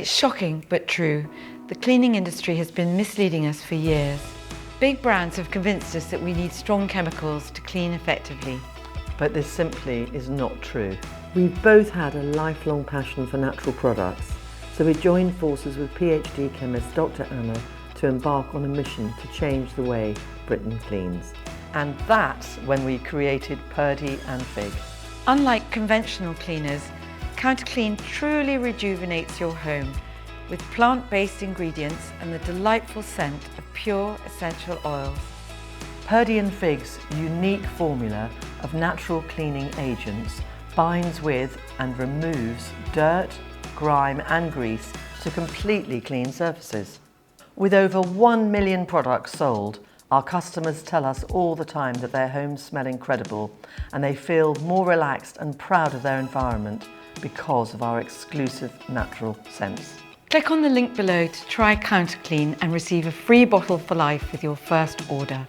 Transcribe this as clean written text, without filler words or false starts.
It's shocking but true. The cleaning industry has been misleading us for years. Big brands have convinced us that we need strong chemicals to clean effectively. But this simply is not true. We've both had a lifelong passion for natural products, so we joined forces with PhD chemist Dr. Anna to embark on a mission to change the way Britain cleans. And that's when we created Purdy and Figg. Unlike conventional cleaners, CounterClean truly rejuvenates your home with plant-based ingredients and the delightful scent of pure essential oils. Purdy and Figg's unique formula of natural cleaning agents binds with and removes dirt, grime and grease to completely clean surfaces. With over 1 million products sold, our customers tell us all the time that their homes smell incredible and they feel more relaxed and proud of their environment because of our exclusive natural scents. Click on the link below to try CounterClean and receive a free bottle for life with your first order.